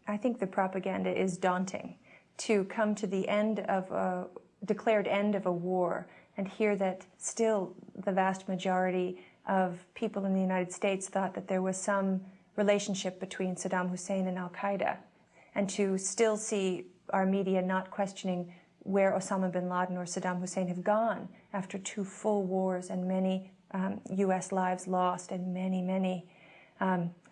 I think the propaganda is daunting. To come to the end of a declared end of a war and hear that still the vast majority of people in the United States thought that there was some relationship between Saddam Hussein and Al-Qaeda, and to still see our media not questioning where Osama bin Laden or Saddam Hussein have gone after 2 full wars and many U.S. lives lost and many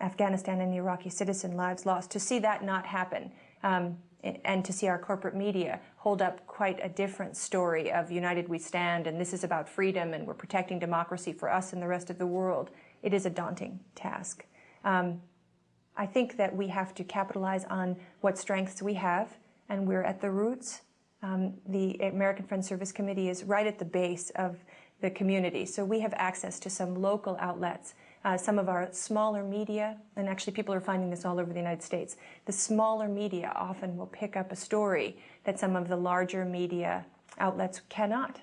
Afghanistan and Iraqi citizen lives lost. To see that not happen, and to see our corporate media hold up quite a different story of united we stand, and this is about freedom, and we're protecting democracy for us and the rest of the world, it is a daunting task. I think that we have to capitalize on what strengths we have, and we're at the roots. The American Friends Service Committee is right at the base of the community, so we have access to some local outlets. Some of our smaller media, and actually people are finding this all over the United States, the smaller media often will pick up a story that some of the larger media outlets cannot,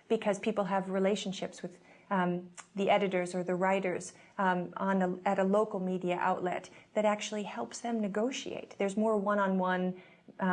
because people have relationships with the editors or the writers at a local media outlet that actually helps them negotiate. There's more one-on-one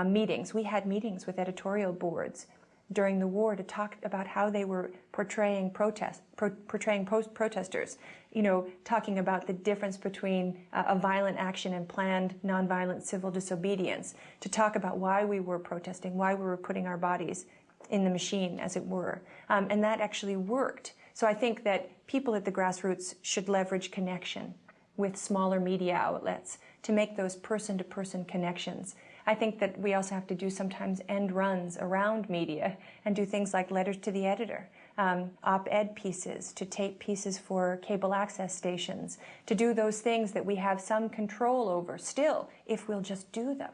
meetings. We had meetings with editorial boards during the war to talk about how they were portraying protesters, you know, talking about the difference between a violent action and planned nonviolent civil disobedience, to talk about why we were protesting, why we were putting our bodies in the machine, as it were. And that actually worked. So I think that people at the grassroots should leverage connection with smaller media outlets to make those person-to-person connections. I think that we also have to do sometimes end runs around media and do things like letters to the editor, op-ed pieces, to tape pieces for cable access stations, to do those things that we have some control over still, if we'll just do them.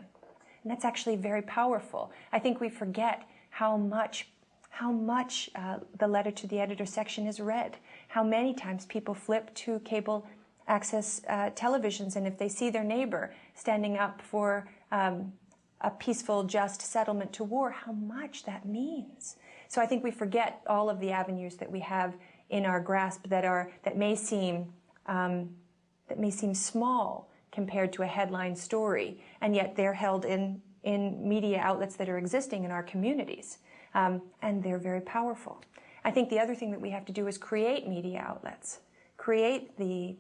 And that's actually very powerful. I think we forget how much the letter to the editor section is read, how many times people flip to cable access televisions, and if they see their neighbor standing up for a peaceful, just settlement to war, how much that means. So I think we forget all of the avenues that we have in our grasp that may seem small compared to a headline story, and yet they're held in media outlets that are existing in our communities, and they're very powerful. I think the other thing that we have to do is create media outlets, create the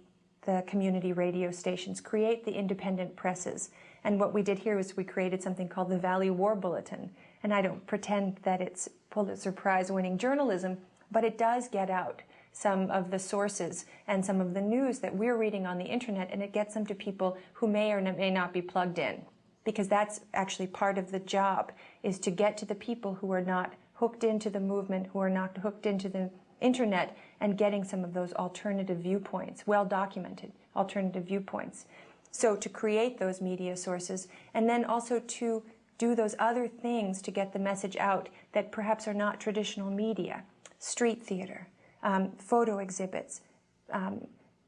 community radio stations, create the independent presses. And what we did here was we created something called the Valley War Bulletin. And I don't pretend that it's Pulitzer Prize-winning journalism, but it does get out some of the sources and some of the news that we're reading on the internet, and it gets them to people who may or may not be plugged in. Because that's actually part of the job, is to get to the people who are not hooked into the movement, who are not hooked into the internet, and getting some of those alternative viewpoints, well-documented alternative viewpoints. So to create those media sources, and then also to do those other things to get the message out that perhaps are not traditional media, street theater, photo exhibits,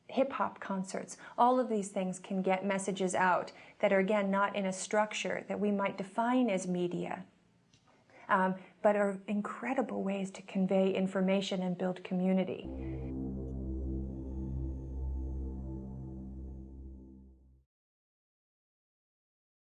hip-hop concerts. All of these things can get messages out that are, again, not in a structure that we might define as media, but are incredible ways to convey information and build community.